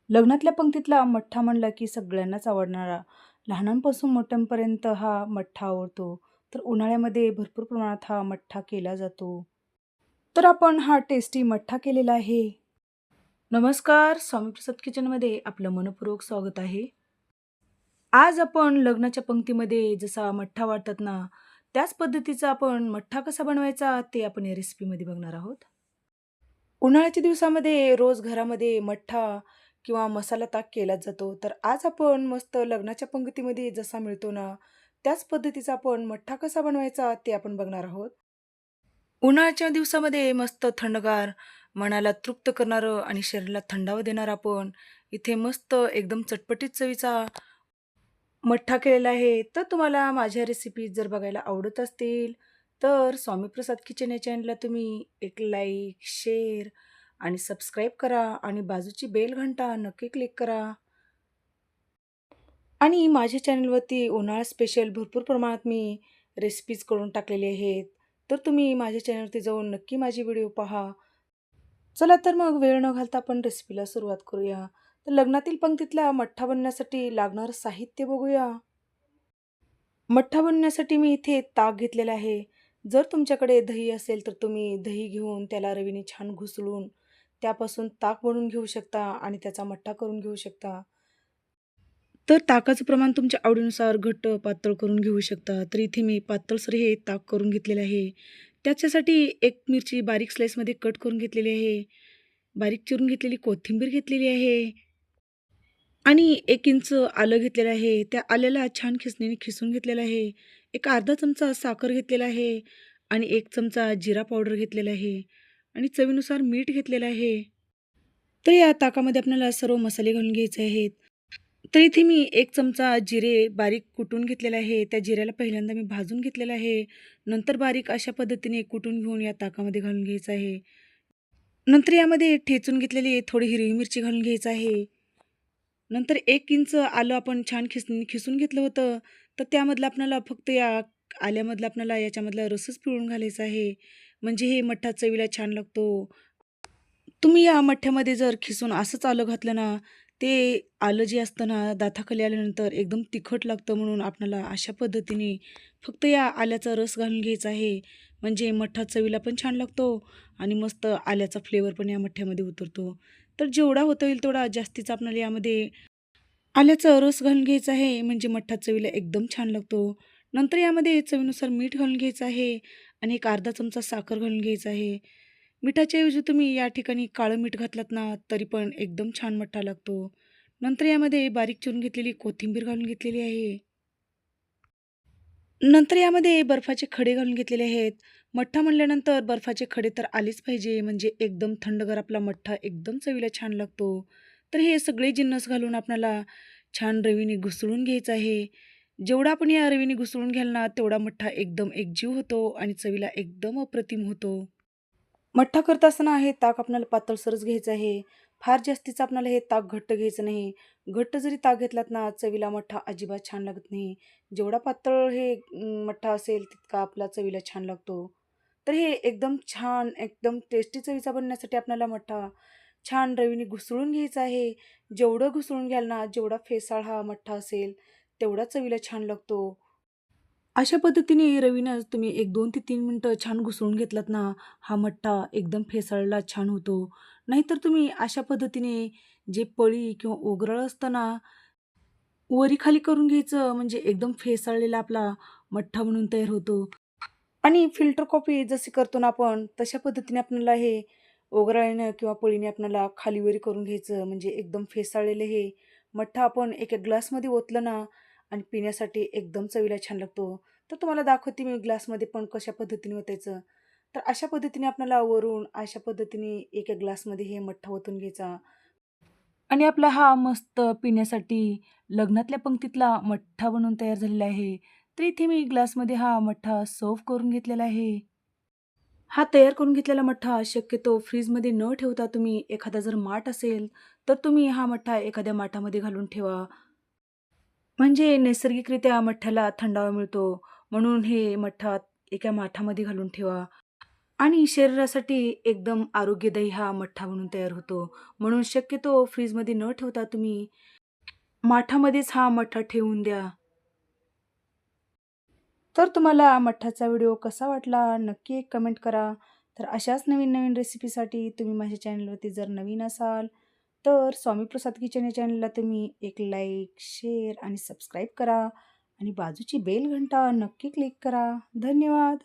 लग्नातल्या पंक्तीतला मठ्ठा म्हणला की सगळ्यांनाच आवडणारा, लहानांपासून मोठ्यांपर्यंत हा मठ्ठा आवडतो. तर उन्हाळ्यामध्ये भरपूर प्रमाणात हा मठ्ठा केला जातो. तर आपण हा टेस्टी मठ्ठा केलेला आहे. नमस्कार, स्वामी प्रसाद किचनमध्ये आपलं मनःपूर्वक स्वागत आहे. आज आपण लग्नाच्या पंक्तीमध्ये जसा मठ्ठा वाढतात ना, त्याच पद्धतीचा आपण मठ्ठा कसा बनवायचा ते आपण या रेसिपीमध्ये बघणार आहोत. उन्हाळ्याच्या दिवसामध्ये रोज घरामध्ये मठ्ठा किंवा मसाला ताक केलाच जातो. तर आज आपण मस्त लग्नाच्या पंक्तीमध्ये जसा मिळतो ना, त्याच पद्धतीचा आपण मठ्ठा कसा बनवायचा ते आपण बघणार आहोत. उन्हाळ्याच्या दिवसामध्ये मस्त थंडगार, मनाला तृप्त करणारं आणि शरीराला थंडावा देणारं आपण इथे मस्त एकदम चटपटीत चवीचा मठ्ठा केलेला आहे. तर तुम्हाला माझ्या रेसिपीज जर बघायला आवडत असतील, तर स्वामीप्रसाद किचन या चॅनलला तुम्ही एक लाईक, शेअर आणि सबस्क्राईब करा आणि बाजूची बेल घंटा नक्की क्लिक करा. आणि माझ्या चॅनलवरती उन्हाळा स्पेशल भरपूर प्रमाणात मी रेसिपीज करून टाकलेले आहेत. तर तुम्ही माझ्या चॅनलवरती जाऊन नक्की माझे व्हिडिओ पहा. चला तर मग वेळ न घालता आपण रेसिपीला सुरुवात करूया. तर लग्नातील पंक्तीतला मठ्ठा बनवण्यासाठी लागणारं साहित्य बघूया. मठ्ठा बनवण्यासाठी मी इथे ताक घेतलेला आहे. जर तुमच्याकडे दही असेल तर तुम्ही दही घेऊन त्याला रवीने छान घुसळून त्यापासून ताक बनवून घेऊ शकता आणि त्याचा मठ्ठा करून घेऊ शकता. तर ताकाचं प्रमाण तुमच्या आवडीनुसार घट्ट, पातळ करून घेऊ शकता. तर इथे मी पातळसर हे ताक करून घेतलेलं आहे. त्याच्यासाठी एक मिरची बारीक स्लाईसमध्ये कट करून घेतलेली आहे. बारीक चिरून घेतलेली कोथिंबीर घेतलेली आहे आणि 1 इंच आलं घेतलेलं आहे. त्या आल्याला छान खिसणीने खिसून घेतलेलं आहे. एक अर्धा चमचा साखर घेतलेला आहे आणि 1 चमचा जिरा पावडर घेतलेला आहे आणि चवीनुसार मीठ घेतलेलं आहे. तर या ताकामध्ये आपल्याला सर्व मसाले घालून घ्यायचे आहेत. तर इथे मी 1 चमचा जिरे बारीक कुटून घेतलेला आहे. त्या जिऱ्याला पहिल्यांदा मी भाजून घेतलेलं आहे. नंतर बारीक अशा पद्धतीने कुटून घेऊन या ताकामध्ये घालून घ्यायचं आहे. नंतर यामध्ये ठेचून घेतलेली थोडी हिरवी मिरची घालून घ्यायचं आहे. नंतर 1 इंच आलं आपण छान खिसून घेतलं होतं. तर त्यामधलं आपल्याला फक्त या आल्यामधलं आपल्याला याच्यामधला रसच पिळून घालायचा आहे. म्हणजे हे मठ्ठा चवीला छान लागतो. तुम्ही या मठ्ठ्यामध्ये जर खिसून असंच आलं घातलं ना, ते आलं जे असतं ना, दाताखाली आल्यानंतर एकदम तिखट लागतं. म्हणून आपल्याला अशा पद्धतीने फक्त या आल्याचा रस घालून घ्यायचा आहे. म्हणजे मठ्ठा चवीला पण छान लागतो आणि मस्त आल्याचा फ्लेवर पण या मठ्ठ्यामध्ये उतरतो. तर जेवढा होता येईल तेवढा जास्तीचा आपल्याला यामध्ये आल्याचा रस घालून घ्यायचा आहे. म्हणजे मठ्ठा चवीला एकदम छान लागतो. नंतर यामध्ये चवीनुसार मीठ घालून घ्यायचं आहे आणि एक अर्धा चमचा साखर घालून घ्यायचा आहे. मिठाच्या ऐवजी तुम्ही या ठिकाणी काळं मीठ घातलात ना, तरी पण एकदम छान मठ्ठा लागतो. नंतर यामध्ये बारीक चिरून घेतलेली कोथिंबीर घालून घेतलेली आहे. नंतर यामध्ये बर्फाचे खडे घालून घेतलेले आहेत. मठ्ठा म्हणल्यानंतर बर्फाचे खडे तर आलेच पाहिजे, म्हणजे एकदम थंडगार आपला मठ्ठा एकदम चवीला छान लागतो. तर हे सगळे जिन्नस घालून आपल्याला छान रवीने घुसळून घ्यायचं आहे. जेवढा आपण या रवीने घुसळून घ्याल ना, तेवढा मठ्ठा एकदम एकजीव होतो आणि चवीला एकदम अप्रतिम होतो. मठ्ठा करत असताना हे ताक आपल्याला पातळसरच घ्यायचं आहे. फार जास्तीचं आपल्याला हे ताक घट्ट घ्यायचं नाही. घट्ट जरी ताक घेतलात ना, चवीला मठ्ठा अजिबात छान लागत नाही. जेवढा पातळ हे मठ्ठा असेल, तितका आपला चवीला छान लागतो. तर हे एकदम छान, एकदम टेस्टी चवीचा बनण्यासाठी आपल्याला मठ्ठा छान रवीने घुसळून घ्यायचा आहे. जेवढं घुसळून घ्याल ना, जेवढा फेसाळ हा मठ्ठा असेल, तेवढा चवीला छान लागतो. अशा पद्धतीने रवीनं तुम्ही एक 2 ते 3 मिनिटं छान घुसळून घेतलात ना, हा मठ्ठा एकदम फेसाळला छान होतो. नाहीतर तुम्ही अशा पद्धतीने जे पळी किंवा ओगरळ असतं ना, वरी-खाली करून घ्यायचं म्हणजे एकदम फेसाळलेला आपला मठ्ठा म्हणून तयार होतो. आणि फिल्टर कॉफी जशी करतो ना आपण, तशा पद्धतीने आपल्याला हे ओगराळीनं किंवा पळीने आपल्याला खालीवरी करून घ्यायचं. म्हणजे एकदम फेसाळलेलं हे मठ्ठा आपण एक-एक ग्लासमध्ये ओतलं ना आणि पिण्यासाठी एकदम चवीला छान लागतो. तर तुम्हाला दाखवते मी ग्लासमध्ये पण कशा पद्धतीने ओतायचं. तर अशा पद्धतीने आपल्याला वरून अशा पद्धतीने एक-एक ग्लासमध्ये हे मठ्ठा ओतून घ्यायचा. आणि आपला हा मस्त पिण्यासाठी लग्नातल्या पंक्तीतला मठ्ठा बनवून तयार झालेला आहे. तर इथे मी ग्लासमध्ये हा मठ्ठा सर्व्ह करून घेतलेला आहे. हा तयार करून घेतलेला मठ्ठा शक्यतो फ्रीजमध्ये न ठेवता तुम्ही एखादा जर माठ असेल, तर तुम्ही हा मठ्ठा एखाद्या माठामध्ये घालून ठेवा. म्हणजे नैसर्गिकरित्या मठ्ठ्याला थंडावा मिळतो. म्हणून हे मठ्ठा एका माठामध्ये घालून ठेवा. आणि शरीरासाठी एकदम आरोग्यदायी हा मठ्ठा बनून तयार होतो. म्हणून शक्यतो फ्रीजमध्ये न ठेवता तुम्ही माठामध्येच हा मठ्ठा ठेवून द्या. तर तुम्हाला मठ्ठाचा व्हिडिओ कसा वाटला नक्की एक कमेंट करा. तर अशाच नवीन-नवीन रेसिपीसाठी तुम्ही माझ्या चॅनलवरती जर नवीन असाल, तर स्वामी प्रसाद किचन या चॅनलला तुम्ही एक लाईक, शेअर आणि सबस्क्राईब करा आणि बाजूची बेल घंटा नक्की क्लिक करा. धन्यवाद.